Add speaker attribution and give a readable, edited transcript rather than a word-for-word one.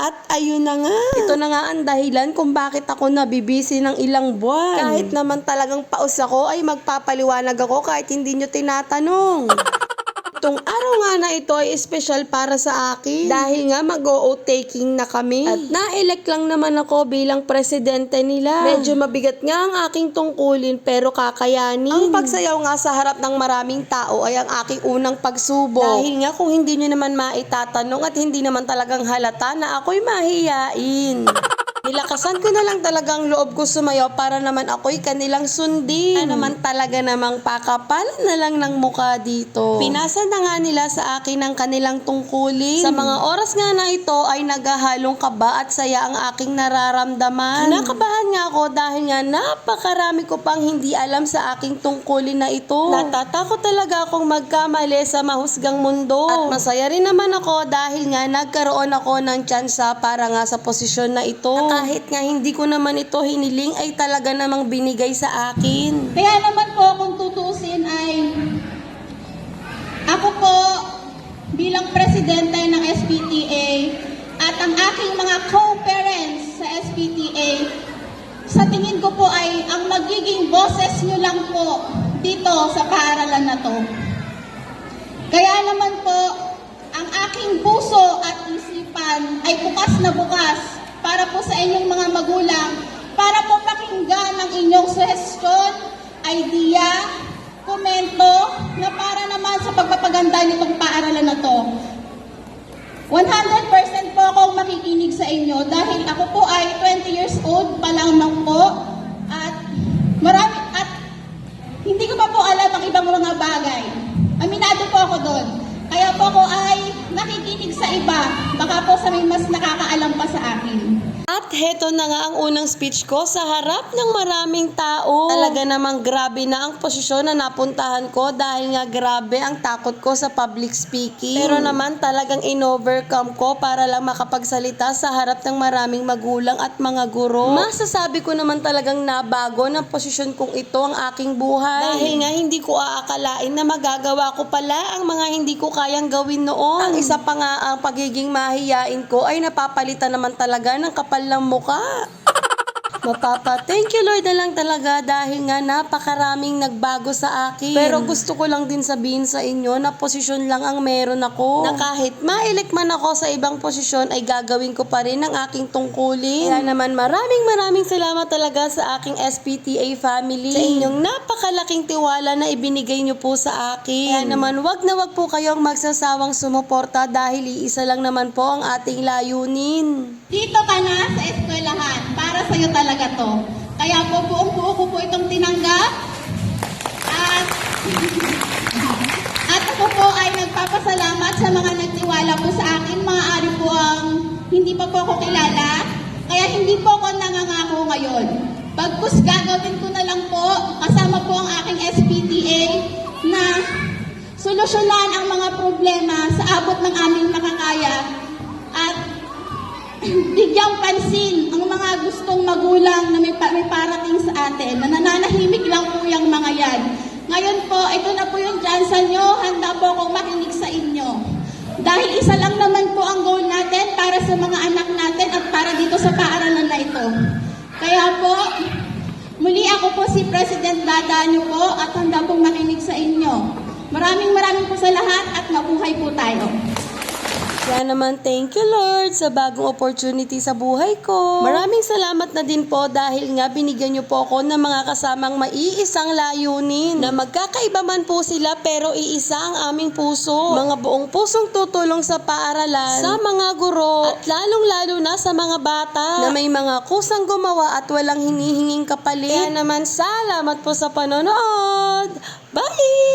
Speaker 1: At ayun na nga. Ito na nga ang dahilan kung bakit ako nabibisi ng ilang buwan. Kahit naman talagang paus ako ay magpapaliwanag ako kahit hindi nyo tinatanong. Itong araw nga na ito ay espesyal para sa akin dahil nga mag-o-oath taking na kami. At na-elect lang naman ako bilang presidente nila. Medyo mabigat nga ang aking tungkulin pero kakayanin. Ang pagsayaw nga sa harap ng maraming tao ay ang aking unang pagsubok. Dahil nga kung hindi nyo naman maitatanong at hindi naman talagang halata na ako'y mahiyain. Nilakasan ko na lang talagang loob ko sumayaw para naman ako'y kanilang sundin. Ano naman talaga namang pakapalan na lang ng mukha dito. Pinasa na nga nila sa akin ang kanilang tungkulin. Sa mga oras nga na ito ay naghahalong kaba at saya ang aking nararamdaman. Kinakabahan nga ako dahil nga napakarami ko pang hindi alam sa aking tungkulin na ito. Natatakot talaga akong magkamali sa mahusgang mundo. At masaya rin naman ako dahil nga nagkaroon ako ng tsansa para nga sa posisyon na ito. Kahit nga hindi ko naman ito hiniling ay talaga namang binigay sa akin.
Speaker 2: Kaya naman po kung tutuusin ay ako po bilang presidente ng SPTA at ang aking mga co-parents sa SPTA, sa tingin ko po ay ang magiging boses nyo lang po dito sa paaralan na to. Kaya naman po, ang aking puso at isipan ay bukas na bukas para po sa inyong mga magulang, para po pakinggan ang inyong suggestion, idea, komento, na para naman sa pagpapaganda nitong paaralan na to. 100% po akong makikinig sa inyo dahil ako po ay 20 years old pa lang po at hindi ko pa po alam ang ibang mga bagay. Aminado po ako doon. Kaya po ako ay nakikinig sa iba, baka po sa may mas nakakaalam pa sa akin.
Speaker 1: At heto na nga ang unang speech ko sa harap ng maraming tao. Talaga namang grabe na ang posisyon na napuntahan ko dahil nga grabe ang takot ko sa public speaking. Pero naman talagang in-overcome ko para lang makapagsalita sa harap ng maraming magulang at mga guro. Masasabi ko naman talagang nabago ng posisyon kong ito ang aking buhay. Dahil nga hindi ko aakalain na magagawa ko pala ang mga hindi ko kayang gawin noon. Ang isa pa nga ang pagiging mahiyain ko ay napapalitan naman talaga ng kapal ng mukha. Thank you Lord na lang talaga dahil nga napakaraming nagbago sa akin. Pero gusto ko lang din sabihin sa inyo na posisyon lang ang meron ako. Na kahit ma-elect man ako sa ibang posisyon ay gagawin ko pa rin ang aking tungkulin. Kaya naman maraming salamat talaga sa aking SPTA family. Sa inyong napakalaking tiwala na ibinigay nyo po sa akin. Kaya naman wag na wag po kayong magsasawang sumuporta dahil iisa lang naman po ang ating layunin.
Speaker 2: Dito ka na sa eskwelahan, para sa'yo talaga to. Kaya po buong-buo ko po itong tinanggap. At ako po ay nagpapasalamat sa mga nagtiwala po sa akin. Maaari po ang hindi pa po ako kilala. Kaya hindi po ako nangangako ngayon. Pagkus gagawin ko na lang po, kasama po ang aking SPTA na solusyonan ang mga problema sa abot ng aming makakaya. At bigyang pansin ang mga gustong magulang na may parating sa atin, na nananahimik lang po yung mga yan. Ngayon po, ito na po yung chance nyo, handa po akong makinig sa inyo. Dahil isa lang naman po ang goal natin para sa mga anak natin at para dito sa paaralan na ito. Kaya po, muli ako po si President Dada nyo po at handa pong makinig sa inyo. Maraming po sa lahat at mabuhay po tayo.
Speaker 1: Kaya naman, thank you Lord sa bagong opportunity sa buhay ko. Maraming salamat na din po dahil nga binigyan niyo po ako ng mga kasamang maiisang layunin. Na magkakaiba man po sila pero iisa ang aming puso. Mga buong pusong tutulong sa paaralan, sa mga guro, at lalong-lalo na sa mga bata na may mga kusang gumawa at walang hinihinging kapalit. Kaya naman, salamat po sa panonood. Bye!